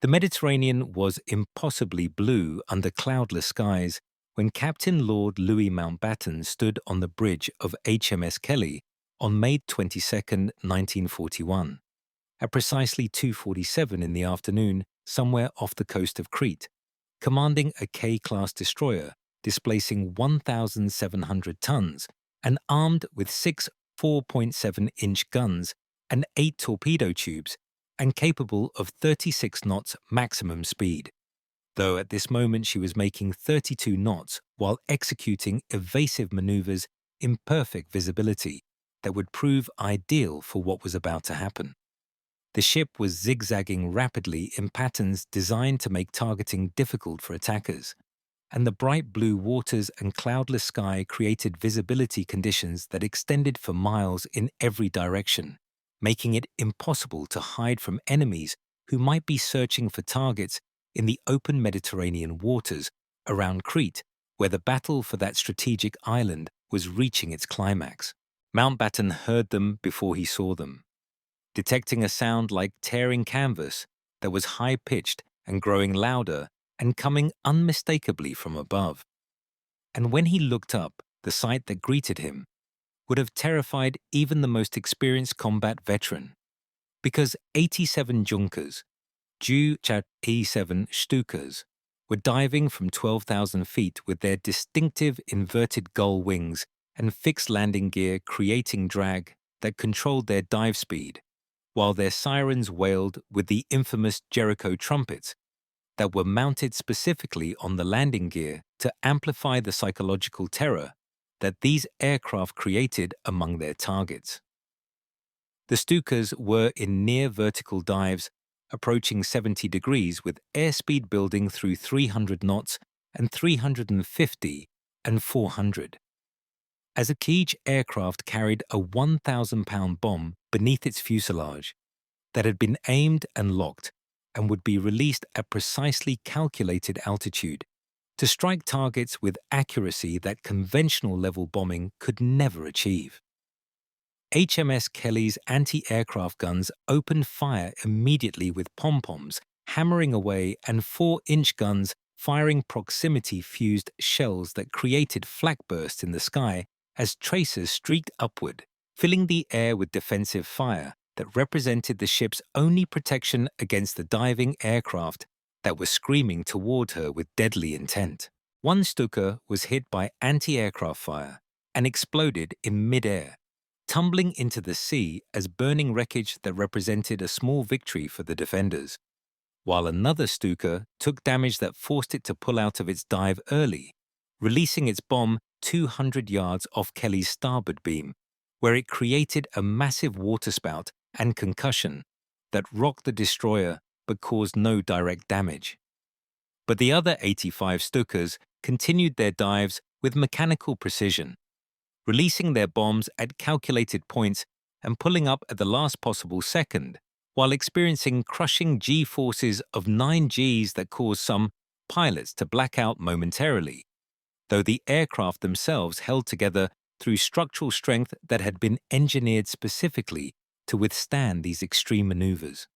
The Mediterranean was impossibly blue under cloudless skies when Captain Lord Louis Mountbatten stood on the bridge of HMS Kelly on May 22, 1941, at precisely 2:47 in the afternoon somewhere off the coast of Crete, commanding a K-class destroyer displacing 1,700 tons and armed with 6 4.7-inch guns and 8 torpedo tubes and capable of 36 knots maximum speed, though at this moment she was making 32 knots while executing evasive maneuvers in perfect visibility that would prove ideal for what was about to happen. The ship was zigzagging rapidly in patterns designed to make targeting difficult for attackers, and the bright blue waters and cloudless sky created visibility conditions that extended for miles in every direction, making it impossible to hide from enemies who might be searching for targets in the open Mediterranean waters around Crete, where the battle for that strategic island was reaching its climax. Mountbatten heard them before he saw them, detecting a sound like tearing canvas that was high-pitched and growing louder and coming unmistakably from above. And when he looked up, the sight that greeted him would have terrified even the most experienced combat veteran, because 87 Junkers, Ju-87 Stukas, were diving from 12,000 feet with their distinctive inverted gull wings and fixed landing gear creating drag that controlled their dive speed, while their sirens wailed with the infamous Jericho Trumpets that were mounted specifically on the landing gear to amplify the psychological terror that these aircraft created among their targets. The Stukas were in near vertical dives approaching 70 degrees with airspeed building through 300 knots and 350 and 400. As each aircraft carried a 1,000-pound bomb beneath its fuselage that had been aimed and locked and would be released at precisely calculated altitude to strike targets with accuracy that conventional level bombing could never achieve. HMS Kelly's anti-aircraft guns opened fire immediately with pom-poms hammering away and 4-inch guns firing proximity-fused shells that created flak bursts in the sky as tracers streaked upward, filling the air with defensive fire that represented the ship's only protection against the diving aircraft that were screaming toward her with deadly intent. One Stuka was hit by anti-aircraft fire and exploded in mid-air, tumbling into the sea as burning wreckage that represented a small victory for the defenders, while another Stuka took damage that forced it to pull out of its dive early, releasing its bomb 200 yards off Kelly's starboard beam, where it created a massive waterspout and concussion that rocked the destroyer but caused no direct damage. But the other 85 Stukas continued their dives with mechanical precision, releasing their bombs at calculated points and pulling up at the last possible second, while experiencing crushing G-forces of 9 Gs that caused some pilots to black out momentarily, though the aircraft themselves held together through structural strength that had been engineered specifically to withstand these extreme maneuvers.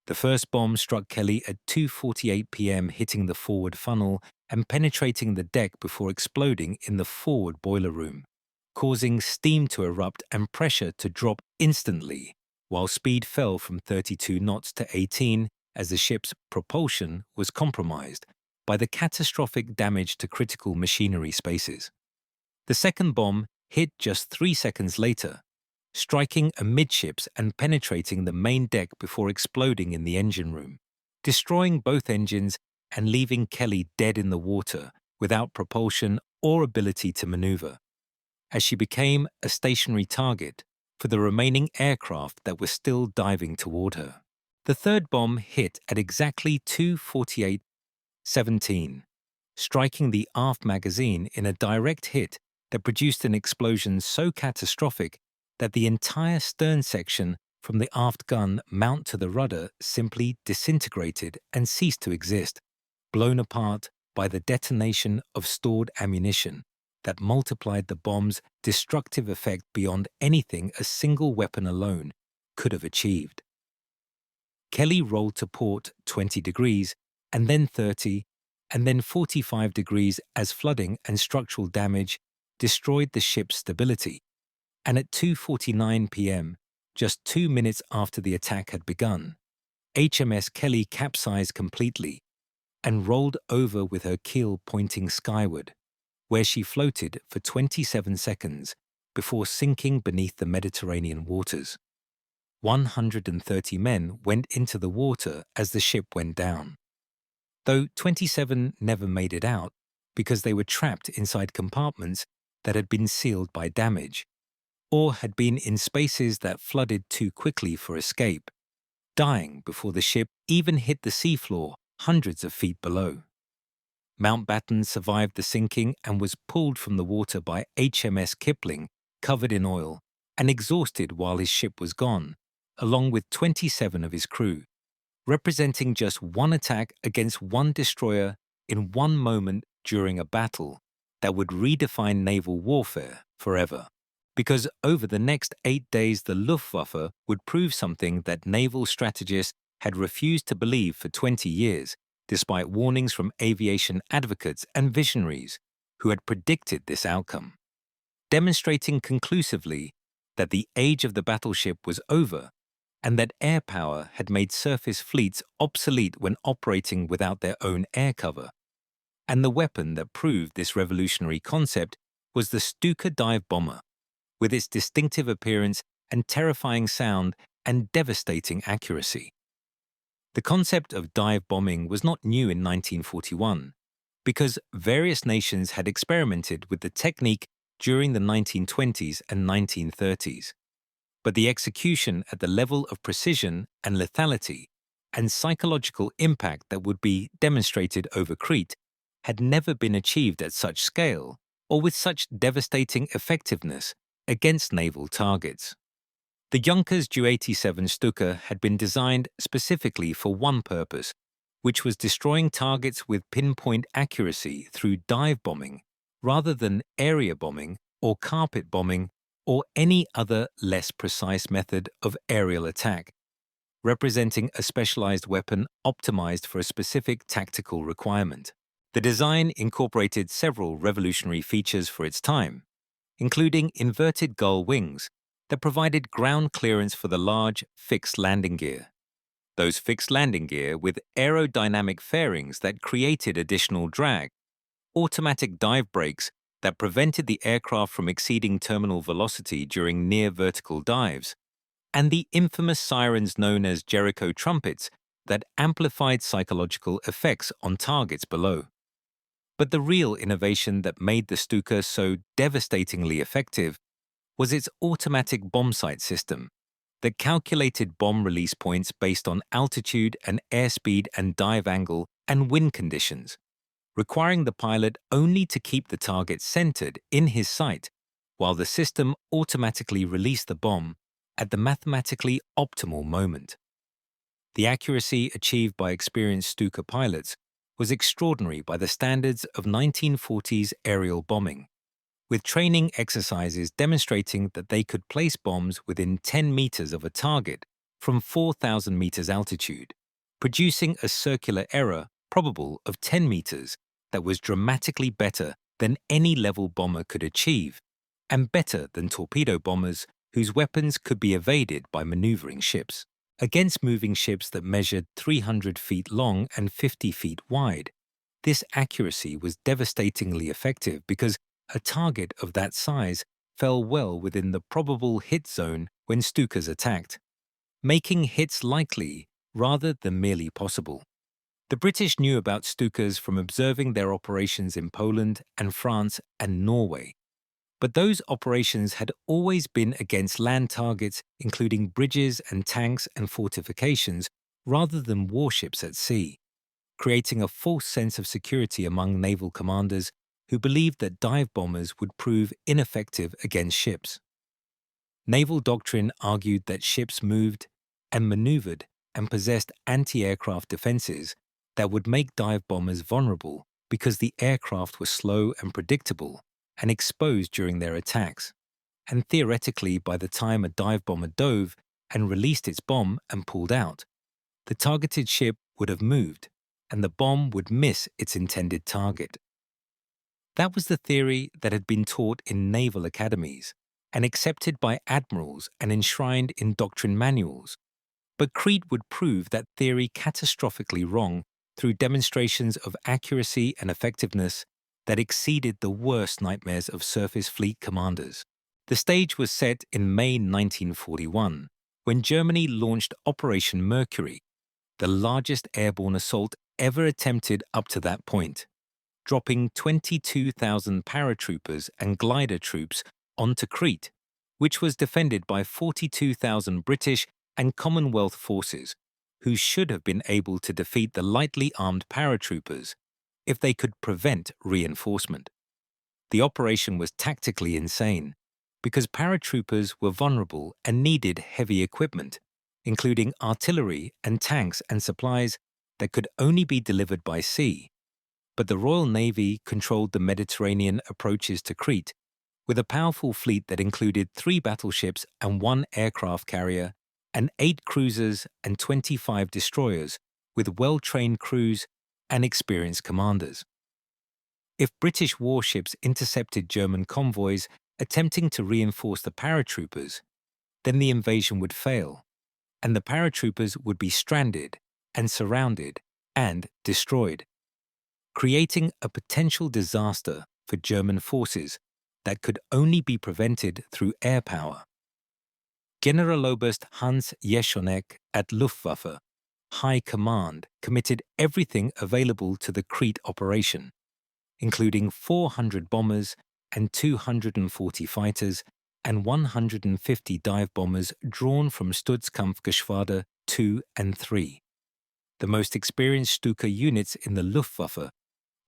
The first bomb struck Kelly at 2:48 p.m., hitting the forward funnel and penetrating the deck before exploding in the forward boiler room, causing steam to erupt and pressure to drop instantly, while speed fell from 32 knots to 18 as the ship's propulsion was compromised by the catastrophic damage to critical machinery spaces. The second bomb hit just 3 seconds later, striking amidships and penetrating the main deck before exploding in the engine room, destroying both engines and leaving Kelly dead in the water without propulsion or ability to maneuver, as she became a stationary target for the remaining aircraft that were still diving toward her. The third bomb hit at exactly 2:48:17, striking the aft magazine in a direct hit that produced an explosion so catastrophic that the entire stern section from the aft gun mount to the rudder simply disintegrated and ceased to exist, blown apart by the detonation of stored ammunition that multiplied the bomb's destructive effect beyond anything a single weapon alone could have achieved. Kelly rolled to port 20 degrees, and then 30, and then 45 degrees as flooding and structural damage destroyed the ship's stability. And at 2:49 p.m., just 2 minutes after the attack had begun, HMS Kelly capsized completely and rolled over with her keel pointing skyward, where she floated for 27 seconds before sinking beneath the Mediterranean waters. 130 men went into the water as the ship went down, though 27 never made it out because they were trapped inside compartments that had been sealed by damage, or had been in spaces that flooded too quickly for escape, dying before the ship even hit the seafloor hundreds of feet below. Mountbatten survived the sinking and was pulled from the water by HMS Kipling, covered in oil, and exhausted while his ship was gone, along with 27 of his crew, representing just one attack against one destroyer in one moment during a battle that would redefine naval warfare forever. Because over the next 8 days, the Luftwaffe would prove something that naval strategists had refused to believe for 20 years, despite warnings from aviation advocates and visionaries who had predicted this outcome, demonstrating conclusively that the age of the battleship was over and that air power had made surface fleets obsolete when operating without their own air cover. And the weapon that proved this revolutionary concept was the Stuka dive bomber, with its distinctive appearance and terrifying sound and devastating accuracy. The concept of dive bombing was not new in 1941, because various nations had experimented with the technique during the 1920s and 1930s. But the execution at the level of precision and lethality and psychological impact that would be demonstrated over Crete had never been achieved at such scale or with such devastating effectiveness against naval targets. The Junkers Ju-87 Stuka had been designed specifically for one purpose, which was destroying targets with pinpoint accuracy through dive bombing rather than area bombing or carpet bombing or any other less precise method of aerial attack, representing a specialized weapon optimized for a specific tactical requirement. The design incorporated several revolutionary features for its time, including inverted gull wings that provided ground clearance for the large fixed landing gear. Those fixed landing gear with aerodynamic fairings that created additional drag, automatic dive brakes that prevented the aircraft from exceeding terminal velocity during near-vertical dives, and the infamous sirens known as Jericho Trumpets that amplified psychological effects on targets below. But the real innovation that made the Stuka so devastatingly effective was its automatic bombsight system that calculated bomb release points based on altitude and airspeed and dive angle and wind conditions, requiring the pilot only to keep the target centered in his sight while the system automatically released the bomb at the mathematically optimal moment. The accuracy achieved by experienced Stuka pilots was extraordinary by the standards of 1940s aerial bombing, with training exercises demonstrating that they could place bombs within 10 meters of a target from 4,000 meters altitude, producing a circular error probable of 10 meters that was dramatically better than any level bomber could achieve, and better than torpedo bombers whose weapons could be evaded by maneuvering ships. Against moving ships that measured 300 feet long and 50 feet wide, this accuracy was devastatingly effective because a target of that size fell well within the probable hit zone when Stukas attacked, making hits likely rather than merely possible. The British knew about Stukas from observing their operations in Poland and France and Norway, but those operations had always been against land targets including bridges and tanks and fortifications rather than warships at sea, creating a false sense of security among naval commanders who believed that dive bombers would prove ineffective against ships. Naval doctrine argued that ships moved and maneuvered and possessed anti-aircraft defenses that would make dive bombers vulnerable because the aircraft were slow and predictable and exposed during their attacks, and theoretically by the time a dive bomber dove and released its bomb and pulled out, the targeted ship would have moved, and the bomb would miss its intended target. That was the theory that had been taught in naval academies and accepted by admirals and enshrined in doctrine manuals. But Crete would prove that theory catastrophically wrong through demonstrations of accuracy and effectiveness that exceeded the worst nightmares of surface fleet commanders. The stage was set in May 1941, when Germany launched Operation Mercury, the largest airborne assault ever attempted up to that point, dropping 22,000 paratroopers and glider troops onto Crete, which was defended by 42,000 British and Commonwealth forces, who should have been able to defeat the lightly armed paratroopers if they could prevent reinforcement. The operation was tactically insane because paratroopers were vulnerable and needed heavy equipment, including artillery and tanks and supplies that could only be delivered by sea. But the Royal Navy controlled the Mediterranean approaches to Crete, with a powerful fleet that included 3 battleships and 1 aircraft carrier, and 8 cruisers and 25 destroyers with well-trained crews and experienced commanders. If British warships intercepted German convoys attempting to reinforce the paratroopers, then the invasion would fail, and the paratroopers would be stranded and surrounded and destroyed, creating a potential disaster for German forces that could only be prevented through air power. Generaloberst Hans Jeschonek at Luftwaffe High Command committed everything available to the Crete operation, including 400 bombers and 240 fighters and 150 dive bombers drawn from Stutzkampfgeschwader 2 and 3, the most experienced Stuka units in the Luftwaffe,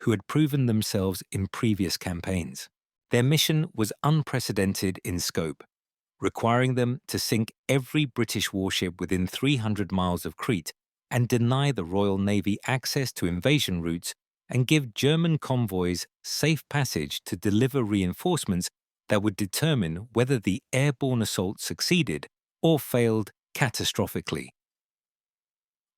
who had proven themselves in previous campaigns. Their mission was unprecedented in scope, requiring them to sink every British warship within 300 miles of Crete and deny the Royal Navy access to invasion routes and give German convoys safe passage to deliver reinforcements that would determine whether the airborne assault succeeded or failed catastrophically.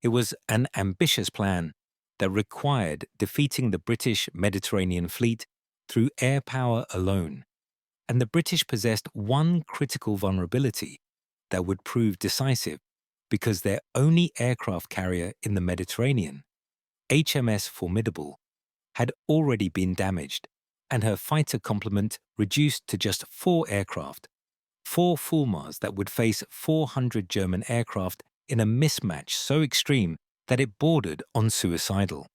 It was an ambitious plan that required defeating the British Mediterranean fleet through air power alone, and the British possessed one critical vulnerability that would prove decisive because their only aircraft carrier in the Mediterranean, HMS Formidable, had already been damaged and her fighter complement reduced to just 4 aircraft, 4 Fulmars that would face 400 German aircraft in a mismatch so extreme that it bordered on suicidal.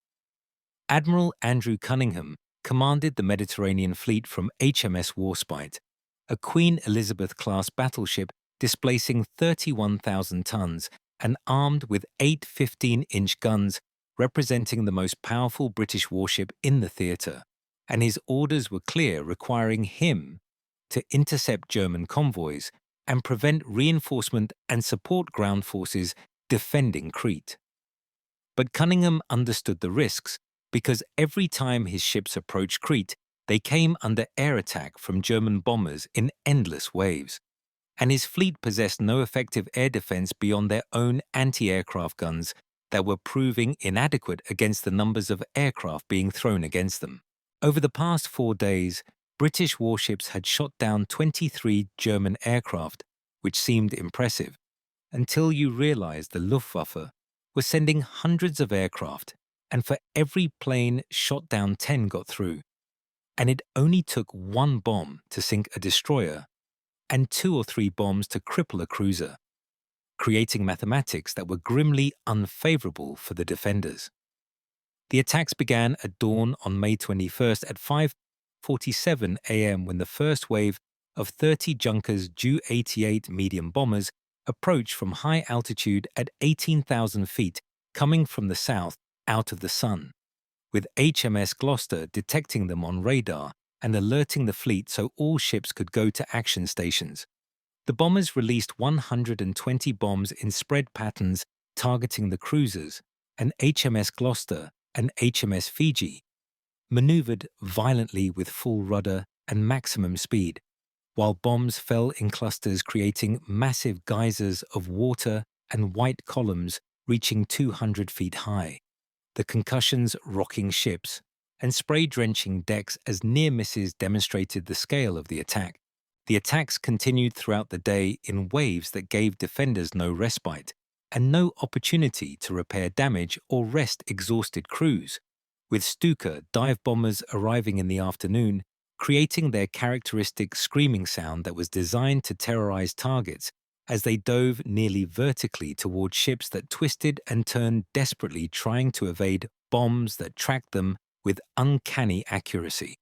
Admiral Andrew Cunningham commanded the Mediterranean fleet from HMS Warspite, a Queen Elizabeth-class battleship displacing 31,000 tons and armed with 8 15-inch guns representing the most powerful British warship in the theatre, and his orders were clear, requiring him to intercept German convoys and prevent reinforcement and support ground forces defending Crete. But Cunningham understood the risks because every time his ships approached Crete, they came under air attack from German bombers in endless waves, and his fleet possessed no effective air defense beyond their own anti-aircraft guns that were proving inadequate against the numbers of aircraft being thrown against them. Over the past 4 days, British warships had shot down 23 German aircraft, which seemed impressive, until you realized the Luftwaffe was sending hundreds of aircraft, and for every plane shot down 10 got through, and it only took 1 bomb to sink a destroyer and 2 or 3 bombs to cripple a cruiser, creating mathematics that were grimly unfavorable for the defenders. The attacks began at dawn on May 21st at 5:47 a.m. when the first wave of 30 Junkers Ju-88 medium bombers approached from high altitude at 18,000 feet coming from the south out of the sun, with HMS Gloucester detecting them on radar and alerting the fleet so all ships could go to action stations. The bombers released 120 bombs in spread patterns targeting the cruisers, and HMS Gloucester and HMS Fiji maneuvered violently with full rudder and maximum speed, while bombs fell in clusters creating massive geysers of water and white columns reaching 200 feet high, the concussions rocking ships, and spray-drenching decks as near misses demonstrated the scale of the attack. The attacks continued throughout the day in waves that gave defenders no respite and no opportunity to repair damage or rest exhausted crews, with Stuka dive bombers arriving in the afternoon, creating their characteristic screaming sound that was designed to terrorize targets as they dove nearly vertically toward ships that twisted and turned desperately trying to evade bombs that tracked them with uncanny accuracy.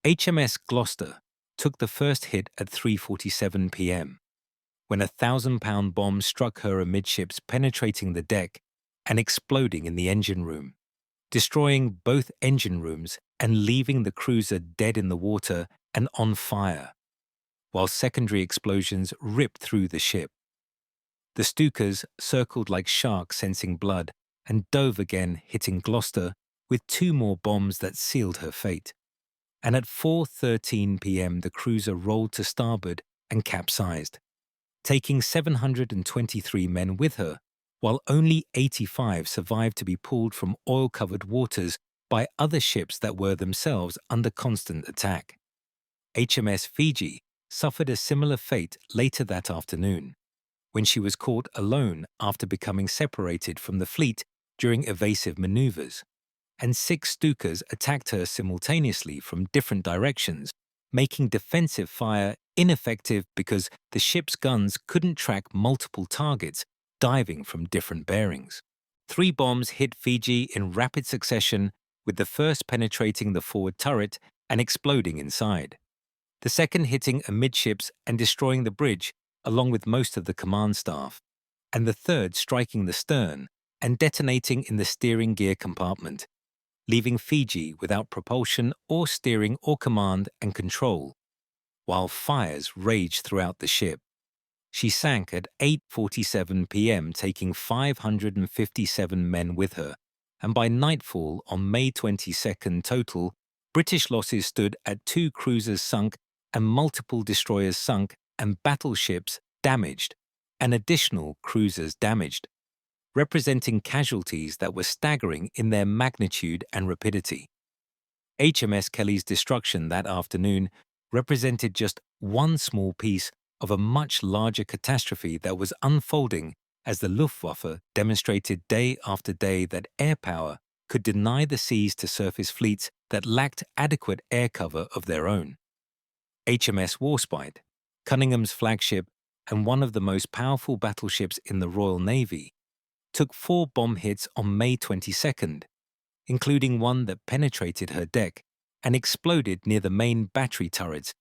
HMS Gloucester took the first hit at 3:47 p.m. when a 1,000-pound bomb struck her amidships, penetrating the deck and exploding in the engine room, destroying both engine rooms and leaving the cruiser dead in the water and on fire, while secondary explosions ripped through the ship. The Stukas circled like sharks sensing blood and dove again, hitting Gloucester with 2 more bombs that sealed her fate. And at 4:13 p.m. the cruiser rolled to starboard and capsized, taking 723 men with her, while only 85 survived to be pulled from oil-covered waters by other ships that were themselves under constant attack. HMS Fiji suffered a similar fate later that afternoon, when she was caught alone after becoming separated from the fleet during evasive maneuvers, and 6 Stukas attacked her simultaneously from different directions, making defensive fire ineffective because the ship's guns couldn't track multiple targets diving from different bearings. 3 bombs hit Fiji in rapid succession, with the first penetrating the forward turret and exploding inside, the second hitting amidships and destroying the bridge along with most of the command staff, and the third striking the stern and detonating in the steering gear compartment, leaving Fiji without propulsion or steering or command and control, while fires raged throughout the ship. She sank at 8:47 p.m., taking 557 men with her, and by nightfall on May 22nd total, British losses stood at 2 cruisers sunk and multiple destroyers sunk and battleships damaged, and additional cruisers damaged, representing casualties that were staggering in their magnitude and rapidity. HMS Kelly's destruction that afternoon represented just one small piece of a much larger catastrophe that was unfolding as the Luftwaffe demonstrated day after day that air power could deny the seas to surface fleets that lacked adequate air cover of their own. HMS Warspite, Cunningham's flagship and one of the most powerful battleships in the Royal Navy, took 4 bomb hits on May 22nd, including one that penetrated her deck and exploded near the main battery turrets,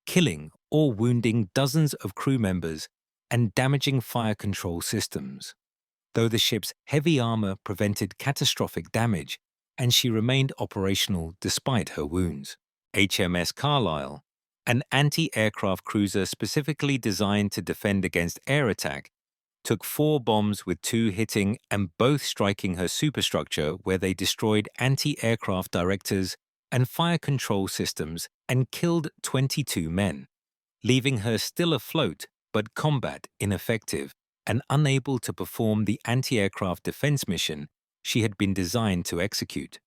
killing or wounding dozens of crew members and damaging fire control systems, though the ship's heavy armor prevented catastrophic damage and she remained operational despite her wounds. HMS Carlisle, an anti-aircraft cruiser specifically designed to defend against air attack, took 4 bombs with 2 hitting and both striking her superstructure, where they destroyed anti-aircraft directors and fire control systems and killed 22 men, leaving her still afloat but combat ineffective and unable to perform the anti-aircraft defense mission she had been designed to execute.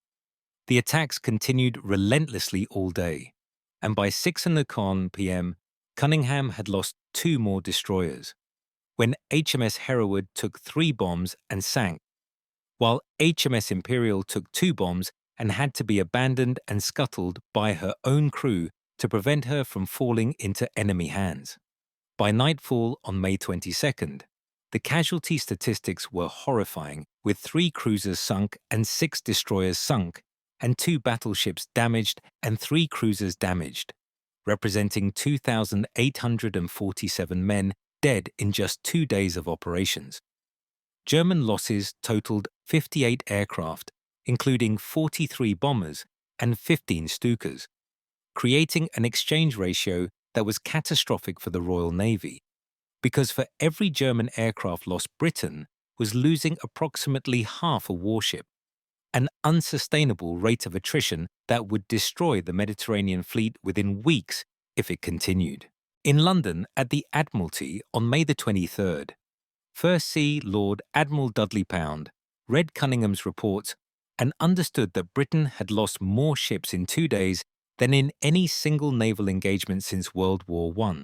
The attacks continued relentlessly all day, and by 6:00 p.m., Cunningham had lost 2 more destroyers, when HMS Hereward took 3 bombs and sank, while HMS Imperial took 2 bombs and had to be abandoned and scuttled by her own crew to prevent her from falling into enemy hands. By nightfall on May 22nd, the casualty statistics were horrifying, with 3 cruisers sunk and 6 destroyers sunk, and 2 battleships damaged and 3 cruisers damaged, representing 2,847 men dead in just 2 days of operations. German losses totaled 58 aircraft, including 43 bombers and 15 Stukas, creating an exchange ratio that was catastrophic for the Royal Navy, because for every German aircraft lost, Britain was losing approximately half a warship, an unsustainable rate of attrition that would destroy the Mediterranean fleet within weeks if it continued. In London, at the Admiralty on May the 23rd, First Sea Lord Admiral Dudley Pound read Cunningham's reports and understood that Britain had lost more ships in 2 days than in any single naval engagement since World War I,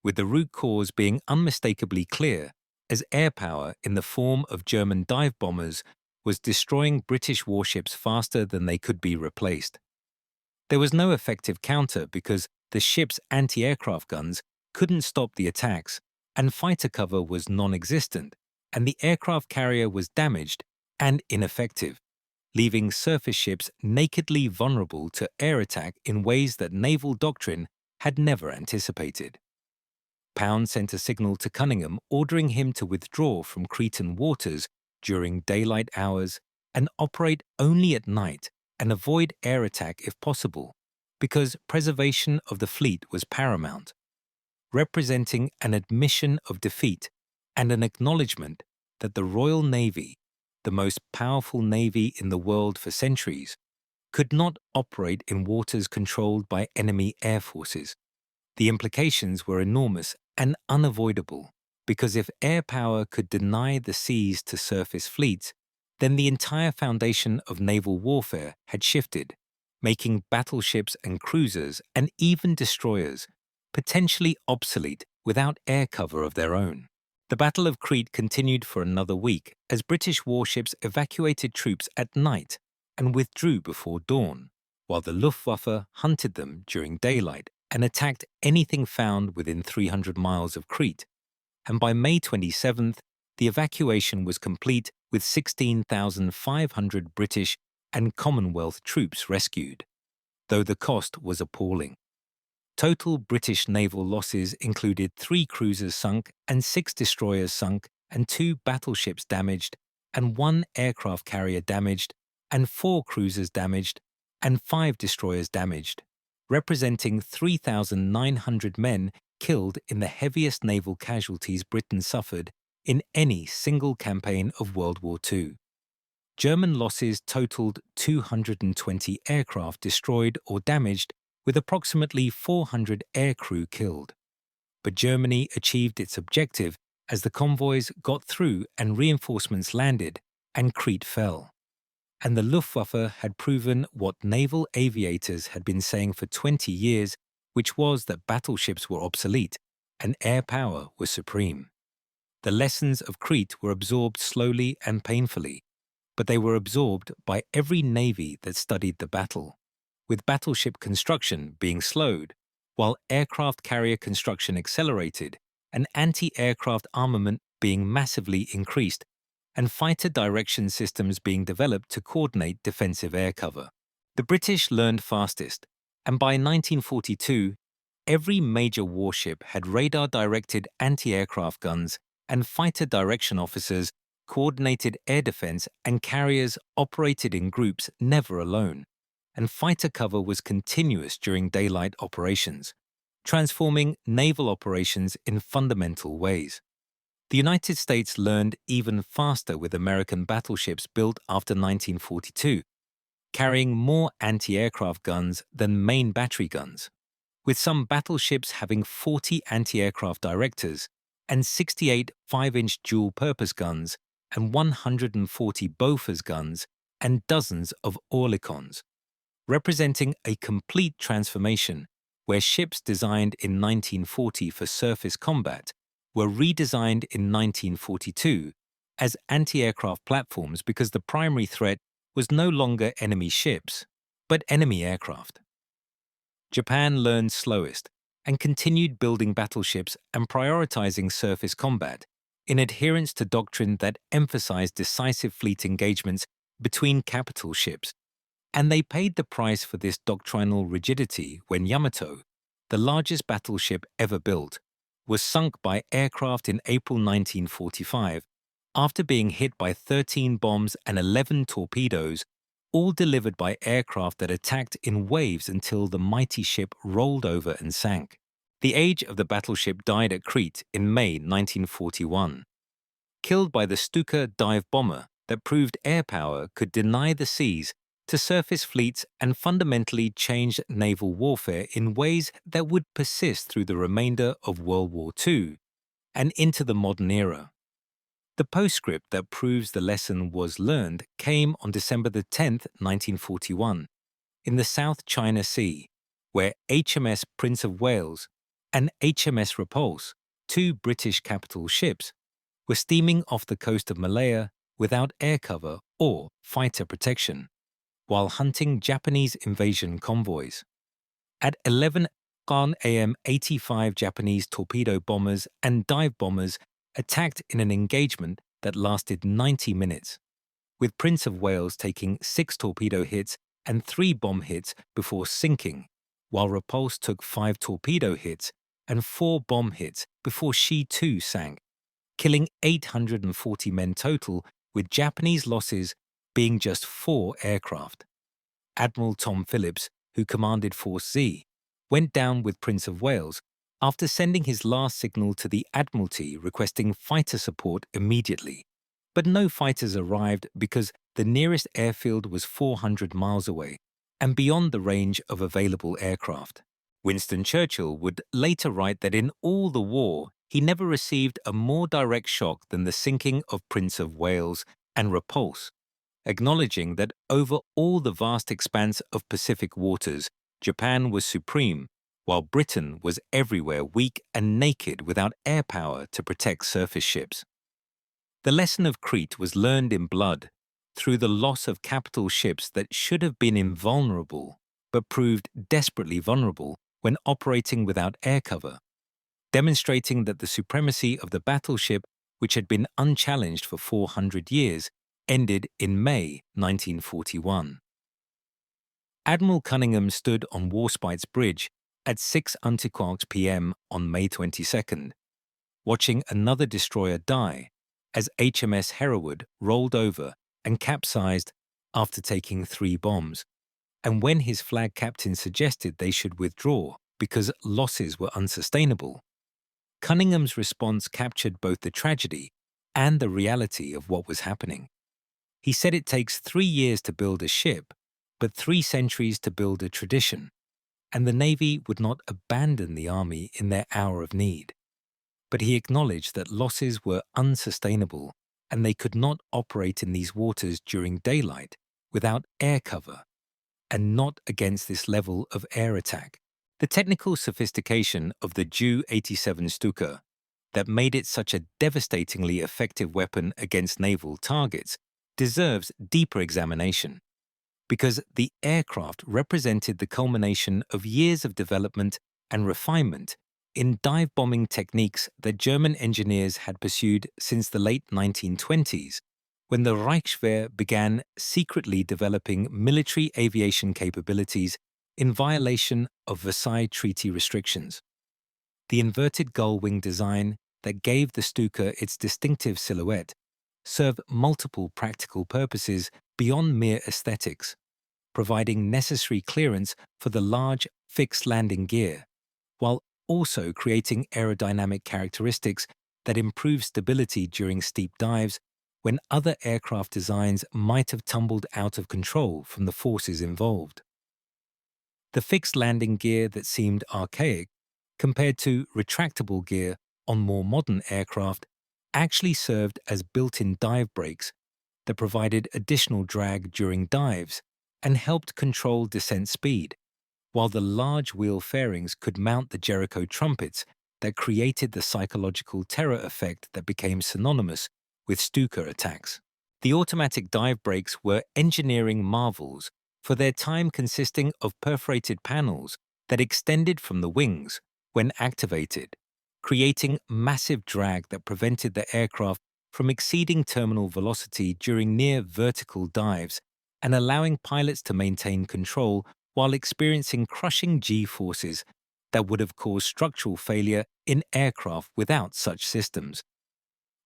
with the root cause being unmistakably clear, as air power in the form of German dive bombers was destroying British warships faster than they could be replaced. There was no effective counter because the ship's anti-aircraft guns couldn't stop the attacks, and fighter cover was non-existent, and the aircraft carrier was damaged and ineffective, leaving surface ships nakedly vulnerable to air attack in ways that naval doctrine had never anticipated. Pound sent a signal to Cunningham ordering him to withdraw from Cretan waters during daylight hours and operate only at night and avoid air attack if possible, because preservation of the fleet was paramount, representing an admission of defeat and an acknowledgement that the Royal Navy, the most powerful navy in the world for centuries, could not operate in waters controlled by enemy air forces. The implications were enormous and unavoidable, because if air power could deny the seas to surface fleets, then the entire foundation of naval warfare had shifted, making battleships and cruisers and even destroyers potentially obsolete without air cover of their own. The Battle of Crete continued for another week as British warships evacuated troops at night and withdrew before dawn, while the Luftwaffe hunted them during daylight and attacked anything found within 300 miles of Crete. And by May 27th, the evacuation was complete with 16,500 British and Commonwealth troops rescued, though the cost was appalling. Total British naval losses included 3 cruisers sunk and 6 destroyers sunk and 2 battleships damaged and 1 aircraft carrier damaged and 4 cruisers damaged and 5 destroyers damaged, representing 3,900 men killed in the heaviest naval casualties Britain suffered in any single campaign of World War II. German losses totaled 220 aircraft destroyed or damaged, with approximately 400 aircrew killed. But Germany achieved its objective as the convoys got through and reinforcements landed, and Crete fell. And the Luftwaffe had proven what naval aviators had been saying for 20 years, which was that battleships were obsolete and air power was supreme. The lessons of Crete were absorbed slowly and painfully, but they were absorbed by every navy that studied the battle, with battleship construction being slowed, while aircraft carrier construction accelerated and anti-aircraft armament being massively increased, and fighter direction systems being developed to coordinate defensive air cover. The British learned fastest, and by 1942, every major warship had radar-directed anti-aircraft guns, and fighter direction officers coordinated air defense, and carriers operated in groups, never alone, and fighter cover was continuous during daylight operations, transforming naval operations in fundamental ways. The United States learned even faster with American battleships built after 1942, carrying more anti-aircraft guns than main battery guns, with some battleships having 40 anti-aircraft directors and 68 5-inch dual-purpose guns and 140 Bofors guns and dozens of Oerlikons, representing a complete transformation where ships designed in 1940 for surface combat were redesigned in 1942 as anti-aircraft platforms because the primary threat was no longer enemy ships, but enemy aircraft. Japan learned slowest and continued building battleships and prioritizing surface combat in adherence to doctrine that emphasized decisive fleet engagements between capital ships, and they paid the price for this doctrinal rigidity when Yamato, the largest battleship ever built, was sunk by aircraft in April 1945 after being hit by 13 bombs and 11 torpedoes, all delivered by aircraft that attacked in waves until the mighty ship rolled over and sank. The age of the battleship died at Crete in May 1941, killed by the Stuka dive bomber that proved air power could deny the seas to surface fleets and fundamentally change naval warfare in ways that would persist through the remainder of World War II and into the modern era. The postscript that proves the lesson was learned came on December 10, 1941, in the South China Sea, where HMS Prince of Wales and HMS Repulse, two British capital ships, were steaming off the coast of Malaya without air cover or fighter protection, while hunting Japanese invasion convoys. At 11 a.m., 85 Japanese torpedo bombers and dive bombers attacked in an engagement that lasted 90 minutes, with Prince of Wales taking 6 torpedo hits and 3 bomb hits before sinking, while Repulse took 5 torpedo hits and 4 bomb hits before she too sank, killing 840 men total, with Japanese losses being just 4 aircraft. Admiral Tom Phillips, who commanded Force Z, went down with Prince of Wales after sending his last signal to the Admiralty requesting fighter support immediately. But no fighters arrived because the nearest airfield was 400 miles away and beyond the range of available aircraft. Winston Churchill would later write that in all the war, he never received a more direct shock than the sinking of Prince of Wales and Repulse, acknowledging that over all the vast expanse of Pacific waters, Japan was supreme, while Britain was everywhere weak and naked without air power to protect surface ships. The lesson of Crete was learned in blood through the loss of capital ships that should have been invulnerable but proved desperately vulnerable when operating without air cover, demonstrating that the supremacy of the battleship, which had been unchallenged for 400 years, ended in May 1941. Admiral Cunningham stood on Warspite's Bridge at 6 p.m. on May 22nd, watching another destroyer die as HMS Hereward rolled over and capsized after taking 3 bombs, and when his flag captain suggested they should withdraw because losses were unsustainable, Cunningham's response captured both the tragedy and the reality of what was happening. He said it takes 3 years to build a ship, but 3 centuries to build a tradition, and the Navy would not abandon the Army in their hour of need. But he acknowledged that losses were unsustainable and they could not operate in these waters during daylight without air cover, and not against this level of air attack. The technical sophistication of the Ju-87 Stuka that made it such a devastatingly effective weapon against naval targets deserves deeper examination, because the aircraft represented the culmination of years of development and refinement in dive bombing techniques that German engineers had pursued since the late 1920s, when the Reichswehr began secretly developing military aviation capabilities in violation of Versailles Treaty restrictions. The inverted gull wing design that gave the Stuka its distinctive silhouette served multiple practical purposes beyond mere aesthetics, providing necessary clearance for the large fixed landing gear, while also creating aerodynamic characteristics that improve stability during steep dives when other aircraft designs might have tumbled out of control from the forces involved. The fixed landing gear that seemed archaic compared to retractable gear on more modern aircraft actually served as built-in dive brakes that provided additional drag during dives and helped control descent speed, while the large wheel fairings could mount the Jericho Trumpets that created the psychological terror effect that became synonymous with Stuka attacks. The automatic dive brakes were engineering marvels, for their time consisting of perforated panels that extended from the wings when activated, creating massive drag that prevented the aircraft from exceeding terminal velocity during near vertical dives and allowing pilots to maintain control while experiencing crushing G-forces that would have caused structural failure in aircraft without such systems.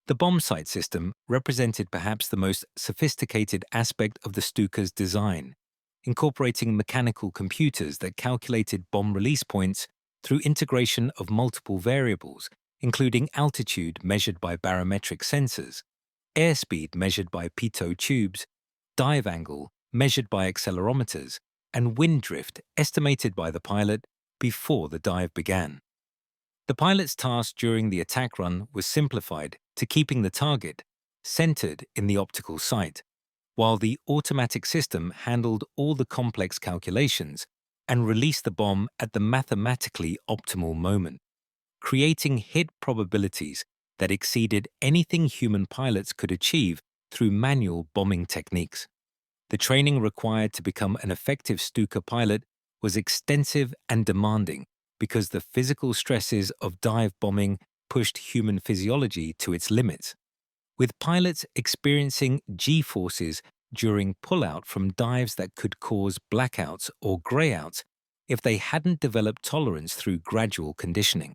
The bomb sight system represented perhaps the most sophisticated aspect of the Stuka's design, incorporating mechanical computers that calculated bomb release points through integration of multiple variables, including altitude measured by barometric sensors, airspeed measured by pitot tubes, dive angle measured by accelerometers, and wind drift estimated by the pilot before the dive began. The pilot's task during the attack run was simplified to keeping the target centered in the optical sight, while the automatic system handled all the complex calculations and released the bomb at the mathematically optimal moment, creating hit probabilities that exceeded anything human pilots could achieve through manual bombing techniques. The training required to become an effective Stuka pilot was extensive and demanding because the physical stresses of dive bombing pushed human physiology to its limits, with pilots experiencing G-forces during pullout from dives that could cause blackouts or grayouts if they hadn't developed tolerance through gradual conditioning.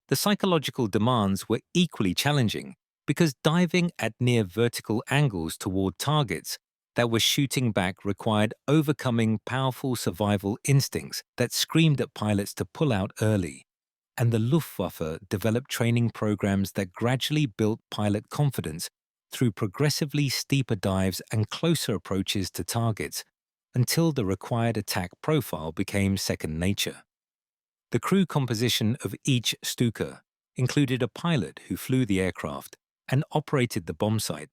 The psychological demands were equally challenging because diving at near vertical angles toward targets that were shooting back required overcoming powerful survival instincts that screamed at pilots to pull out early, and the Luftwaffe developed training programs that gradually built pilot confidence through progressively steeper dives and closer approaches to targets until the required attack profile became second nature. The crew composition of each Stuka included a pilot who flew the aircraft and operated the bomb site,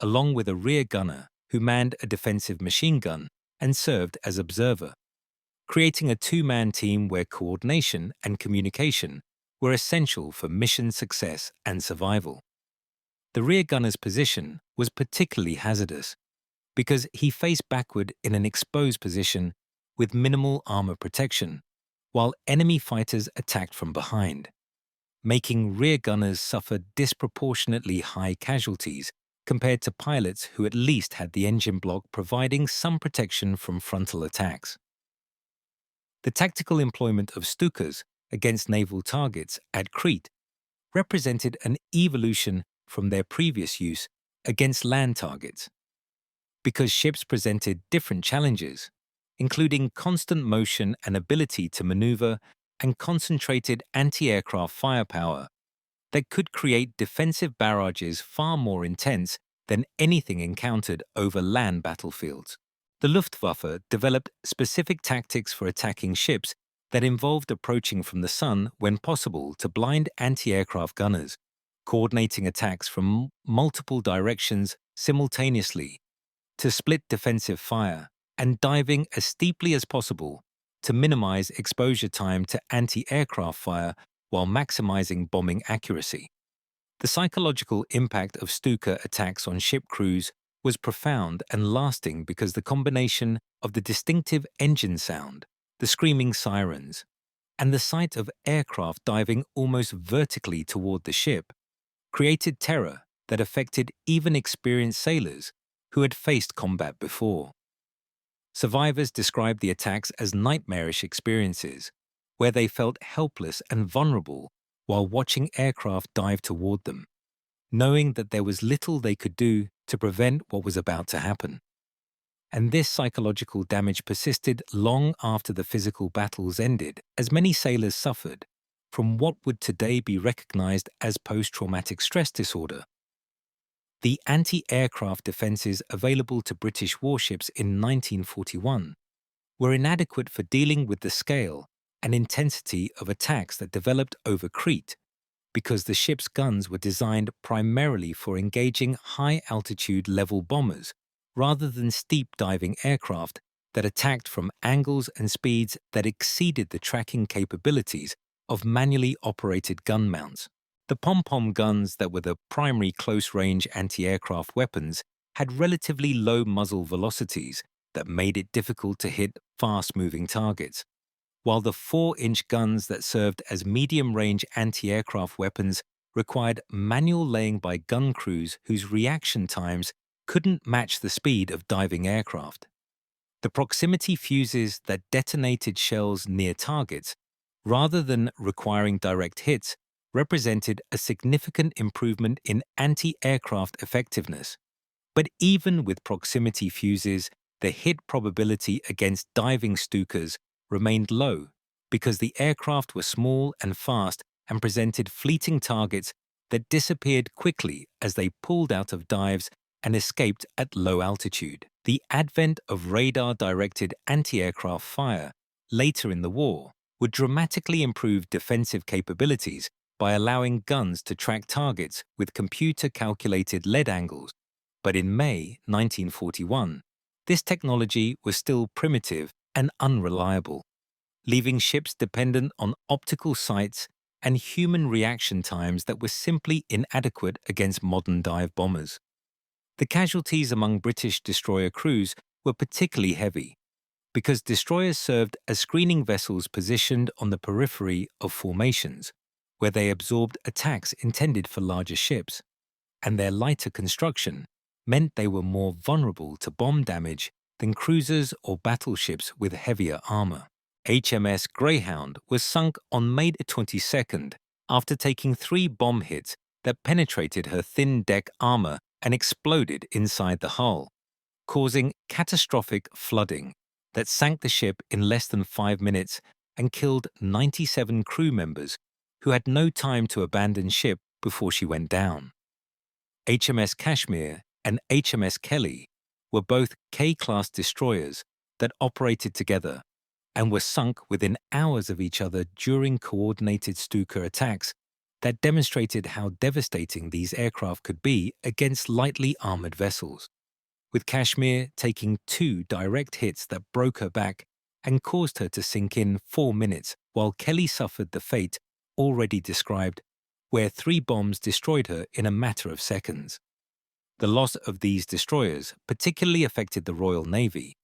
along with a rear gunner who manned a defensive machine gun and served as observer, creating a two-man team where coordination and communication were essential for mission success and survival. The rear gunner's position was particularly hazardous because he faced backward in an exposed position with minimal armor protection, while enemy fighters attacked from behind, making rear gunners suffer disproportionately high casualties compared to pilots who at least had the engine block providing some protection from frontal attacks. The tactical employment of Stukas against naval targets at Crete represented an evolution from their previous use against land targets, because ships presented different challenges, including constant motion and ability to maneuver and concentrated anti-aircraft firepower that could create defensive barrages far more intense than anything encountered over land battlefields. The Luftwaffe developed specific tactics for attacking ships that involved approaching from the sun when possible to blind anti-aircraft gunners, coordinating attacks from multiple directions simultaneously, to split defensive fire, and diving as steeply as possible to minimize exposure time to anti-aircraft fire while maximizing bombing accuracy. The psychological impact of Stuka attacks on ship crews was profound and lasting because the combination of the distinctive engine sound, the screaming sirens, and the sight of aircraft diving almost vertically toward the ship created terror that affected even experienced sailors who had faced combat before. Survivors described the attacks as nightmarish experiences, where they felt helpless and vulnerable while watching aircraft dive toward them, knowing that there was little they could do to prevent what was about to happen. And this psychological damage persisted long after the physical battles ended, as many sailors suffered from what would today be recognized as post-traumatic stress disorder. The anti-aircraft defenses available to British warships in 1941 were inadequate for dealing with the scale and intensity of attacks that developed over Crete, because the ship's guns were designed primarily for engaging high-altitude level bombers rather than steep diving aircraft that attacked from angles and speeds that exceeded the tracking capabilities of manually operated gun mounts. The pom-pom guns that were the primary close-range anti-aircraft weapons had relatively low muzzle velocities that made it difficult to hit fast-moving targets, while the 4-inch guns that served as medium-range anti-aircraft weapons required manual laying by gun crews whose reaction times couldn't match the speed of diving aircraft. The proximity fuses that detonated shells near targets, rather than requiring direct hits, represented a significant improvement in anti-aircraft effectiveness. But even with proximity fuses, the hit probability against diving Stukas remained low because the aircraft were small and fast and presented fleeting targets that disappeared quickly as they pulled out of dives and escaped at low altitude. The advent of radar-directed anti-aircraft fire later in the war would dramatically improve defensive capabilities by allowing guns to track targets with computer-calculated lead angles, but in May 1941, this technology was still primitive and unreliable, leaving ships dependent on optical sights and human reaction times that were simply inadequate against modern dive bombers. The casualties among British destroyer crews were particularly heavy, because destroyers served as screening vessels positioned on the periphery of formations, where they absorbed attacks intended for larger ships, and their lighter construction meant they were more vulnerable to bomb damage than cruisers or battleships with heavier armor. HMS Greyhound was sunk on May 22nd after taking 3 bomb hits that penetrated her thin deck armor and exploded inside the hull, causing catastrophic flooding that sank the ship in less than 5 minutes and killed 97 crew members who had no time to abandon ship before she went down. HMS Kashmir and HMS Kelly were both K-class destroyers that operated together and were sunk within hours of each other during coordinated Stuka attacks that demonstrated how devastating these aircraft could be against lightly armored vessels, with Kashmir taking 2 direct hits that broke her back and caused her to sink in 4 minutes, while Kelly suffered the fate already described, where 3 bombs destroyed her in a matter of seconds. The loss of these destroyers particularly affected the Royal Navy,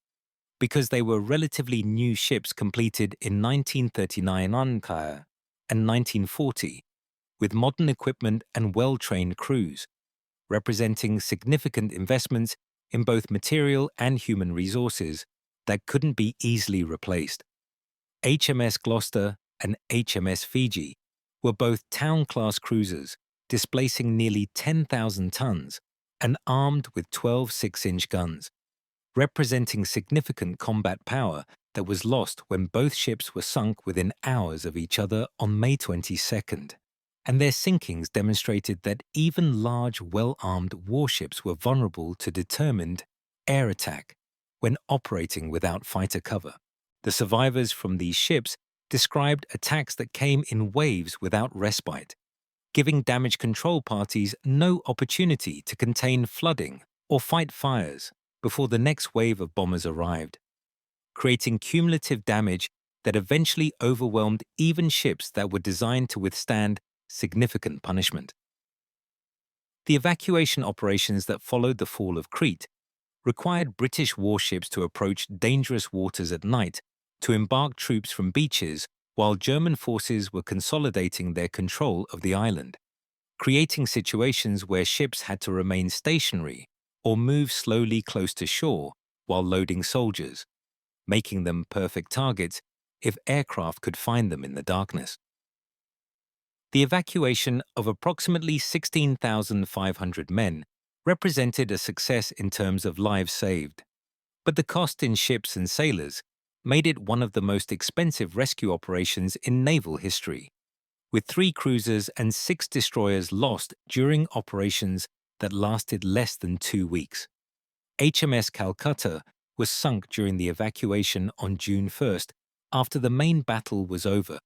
because they were relatively new ships completed in 1939 and 1940, with modern equipment and well-trained crews, representing significant investments in both material and human resources that couldn't be easily replaced. HMS Gloucester and HMS Fiji were both town-class cruisers, displacing nearly 10,000 tons and armed with 12 6-inch guns, representing significant combat power that was lost when both ships were sunk within hours of each other on May 22nd. And their sinkings demonstrated that even large, well-armed warships were vulnerable to determined air attack when operating without fighter cover. The survivors from these ships described attacks that came in waves without respite, giving damage control parties no opportunity to contain flooding or fight fires before the next wave of bombers arrived, creating cumulative damage that eventually overwhelmed even ships that were designed to withstand significant punishment. The evacuation operations that followed the fall of Crete required British warships to approach dangerous waters at night to embark troops from beaches while German forces were consolidating their control of the island, creating situations where ships had to remain stationary or move slowly close to shore while loading soldiers, making them perfect targets if aircraft could find them in the darkness. The evacuation of approximately 16,500 men represented a success in terms of lives saved, but the cost in ships and sailors made it one of the most expensive rescue operations in naval history, with 3 cruisers and 6 destroyers lost during operations that lasted less than 2 weeks. HMS Calcutta was sunk during the evacuation on June 1st after the main battle was over,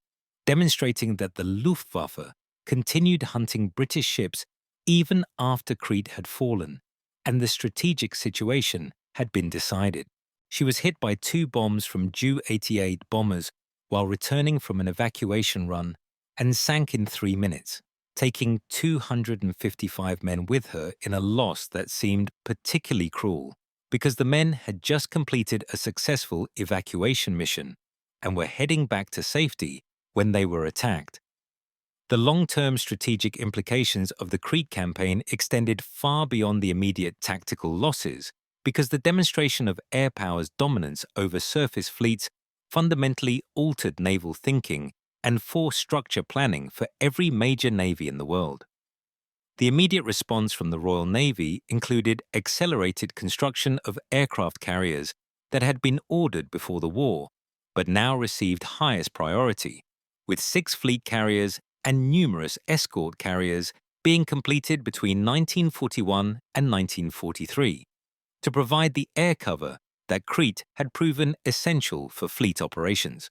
demonstrating that the Luftwaffe continued hunting British ships even after Crete had fallen and the strategic situation had been decided. She was hit by 2 bombs from Ju-88 bombers while returning from an evacuation run and sank in 3 minutes, taking 255 men with her in a loss that seemed particularly cruel because the men had just completed a successful evacuation mission and were heading back to safety when they were attacked. The long-term strategic implications of the Crete campaign extended far beyond the immediate tactical losses because the demonstration of air power's dominance over surface fleets fundamentally altered naval thinking and force structure planning for every major navy in the world. The immediate response from the Royal Navy included accelerated construction of aircraft carriers that had been ordered before the war, but now received highest priority, with 6 fleet carriers and numerous escort carriers being completed between 1941 and 1943, to provide the air cover that Crete had proven essential for fleet operations.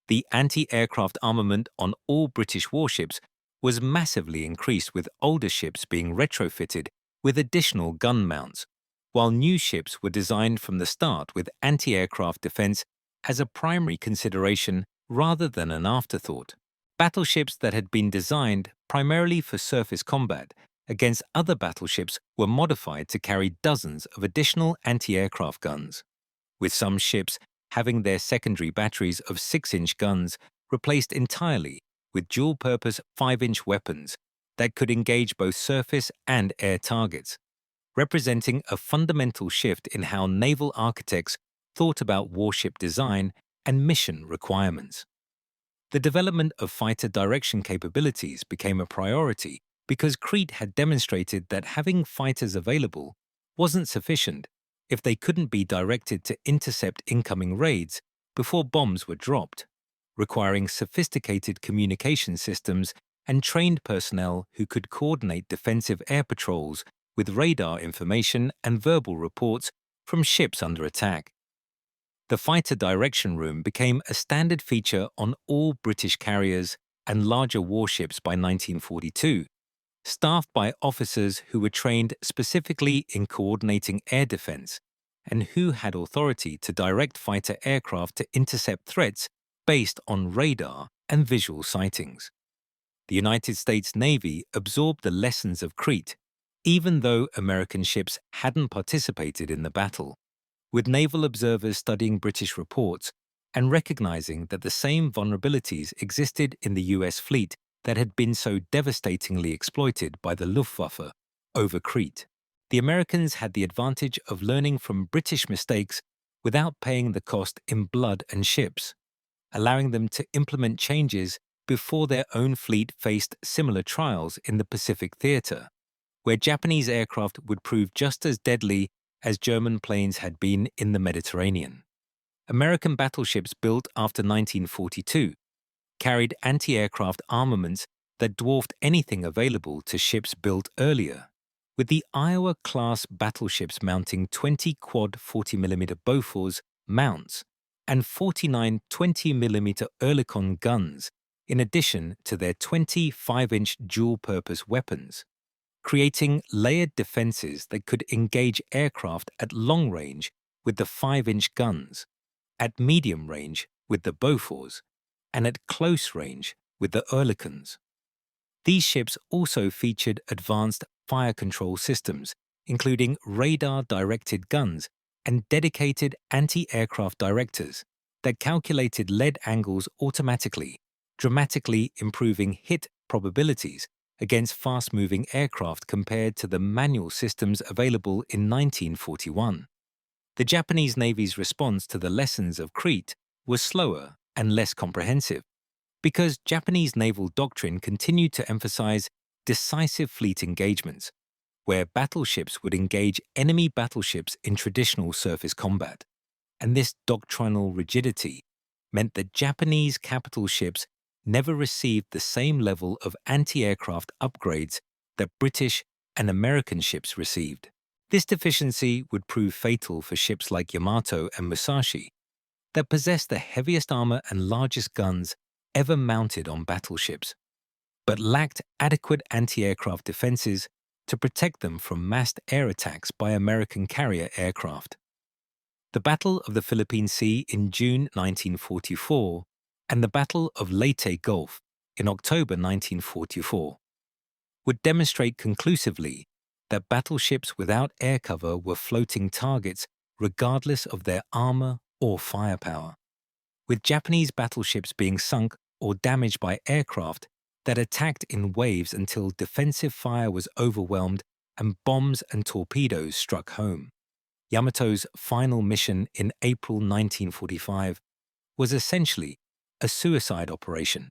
The anti-aircraft armament on all British warships was massively increased, with older ships being retrofitted with additional gun mounts, while new ships were designed from the start with anti-aircraft defense as a primary consideration rather than an afterthought. Battleships that had been designed primarily for surface combat against other battleships were modified to carry dozens of additional anti-aircraft guns, with some ships having their secondary batteries of 6-inch guns replaced entirely with dual-purpose 5-inch weapons that could engage both surface and air targets, representing a fundamental shift in how naval architects thought about warship design and mission requirements. The development of fighter direction capabilities became a priority because Crete had demonstrated that having fighters available wasn't sufficient if they couldn't be directed to intercept incoming raids before bombs were dropped, requiring sophisticated communication systems and trained personnel who could coordinate defensive air patrols with radar information and verbal reports from ships under attack. The fighter direction room became a standard feature on all British carriers and larger warships by 1942, staffed by officers who were trained specifically in coordinating air defense and who had authority to direct fighter aircraft to intercept threats based on radar and visual sightings. The United States Navy absorbed the lessons of Crete, even though American ships hadn't participated in the battle, with naval observers studying British reports and recognizing that the same vulnerabilities existed in the US fleet that had been so devastatingly exploited by the Luftwaffe over Crete. The Americans had the advantage of learning from British mistakes without paying the cost in blood and ships, allowing them to implement changes before their own fleet faced similar trials in the Pacific theater, where Japanese aircraft would prove just as deadly as German planes had been in the Mediterranean. American battleships built after 1942 carried anti-aircraft armaments that dwarfed anything available to ships built earlier, with the Iowa-class battleships mounting 20 quad 40mm Bofors mounts and 49 20mm Oerlikon guns, in addition to their 25-inch dual-purpose weapons, creating layered defenses that could engage aircraft at long range with the 5-inch guns, at medium range with the Bofors, and at close range with the Oerlikons. These ships also featured advanced fire control systems, including radar-directed guns and dedicated anti-aircraft directors that calculated lead angles automatically, dramatically improving hit probabilities against fast-moving aircraft compared to the manual systems available in 1941. The Japanese Navy's response to the lessons of Crete was slower and less comprehensive, because Japanese naval doctrine continued to emphasize decisive fleet engagements, where battleships would engage enemy battleships in traditional surface combat. And this doctrinal rigidity meant that Japanese capital ships never received the same level of anti-aircraft upgrades that British and American ships received. This deficiency would prove fatal for ships like Yamato and Musashi, that possessed the heaviest armor and largest guns ever mounted on battleships, but lacked adequate anti-aircraft defenses to protect them from massed air attacks by American carrier aircraft. The Battle of the Philippine Sea in June 1944 and the Battle of Leyte Gulf in October 1944 would demonstrate conclusively that battleships without air cover were floating targets regardless of their armor or firepower, with Japanese battleships being sunk or damaged by aircraft that attacked in waves until defensive fire was overwhelmed and bombs and torpedoes struck home. Yamato's final mission in April 1945 was essentially a suicide operation,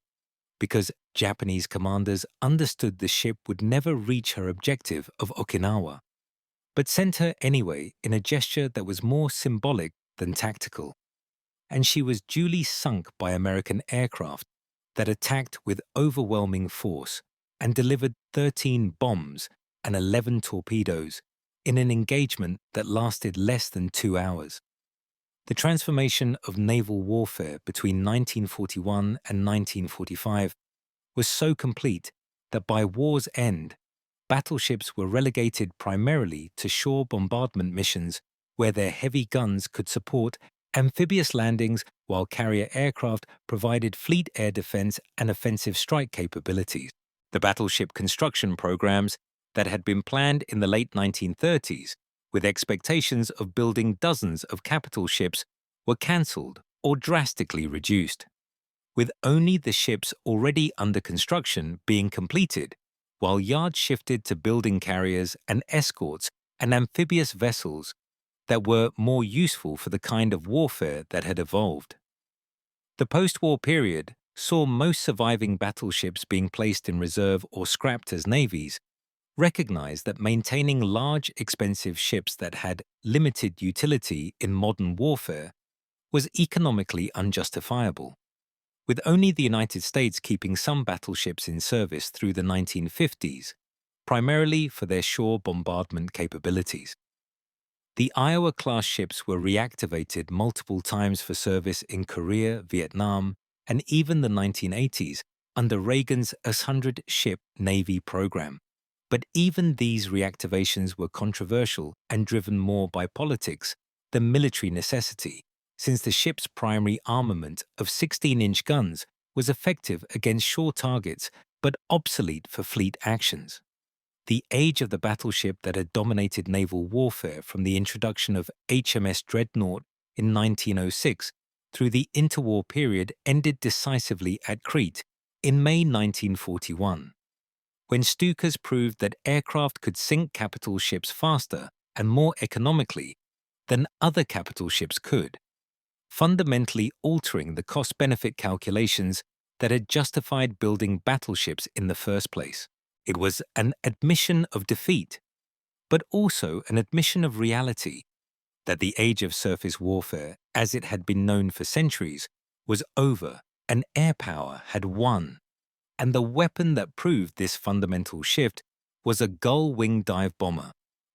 because Japanese commanders understood the ship would never reach her objective of Okinawa, but sent her anyway in a gesture that was more symbolic than tactical, and she was duly sunk by American aircraft that attacked with overwhelming force and delivered 13 bombs and 11 torpedoes in an engagement that lasted less than 2 hours. The transformation of naval warfare between 1941 and 1945 was so complete that by war's end, battleships were relegated primarily to shore bombardment missions where their heavy guns could support amphibious landings while carrier aircraft provided fleet air defense and offensive strike capabilities. The battleship construction programs that had been planned in the late 1930s, with expectations of building dozens of capital ships, were cancelled or drastically reduced, with only the ships already under construction being completed, while yards shifted to building carriers and escorts and amphibious vessels that were more useful for the kind of warfare that had evolved. The post-war period saw most surviving battleships being placed in reserve or scrapped as navies recognized that maintaining large, expensive ships that had limited utility in modern warfare was economically unjustifiable, with only the United States keeping some battleships in service through the 1950s, primarily for their shore bombardment capabilities. The Iowa-class ships were reactivated multiple times for service in Korea, Vietnam, and even the 1980s under Reagan's 100-ship Navy program. But even these reactivations were controversial and driven more by politics than military necessity, since the ship's primary armament of 16-inch guns was effective against shore targets but obsolete for fleet actions. The age of the battleship that had dominated naval warfare from the introduction of HMS Dreadnought in 1906 through the interwar period ended decisively at Crete in May 1941, when Stukas proved that aircraft could sink capital ships faster and more economically than other capital ships could, fundamentally altering the cost-benefit calculations that had justified building battleships in the first place. It was an admission of defeat, but also an admission of reality that the age of surface warfare, as it had been known for centuries, was over and air power had won. And the weapon that proved this fundamental shift was a gull-wing dive bomber,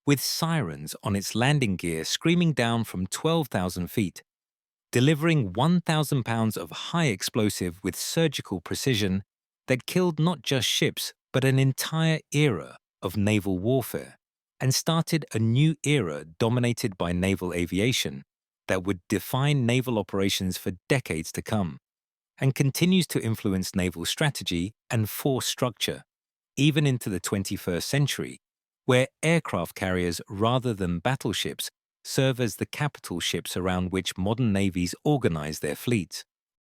with sirens on its landing gear screaming down from 12,000 feet, delivering 1,000 pounds of high explosive with surgical precision that killed not just ships but an entire era of naval warfare, and started a new era dominated by naval aviation that would define naval operations for decades to come, and continues to influence naval strategy and force structure, even into the 21st century, where aircraft carriers rather than battleships serve as the capital ships around which modern navies organize their fleets.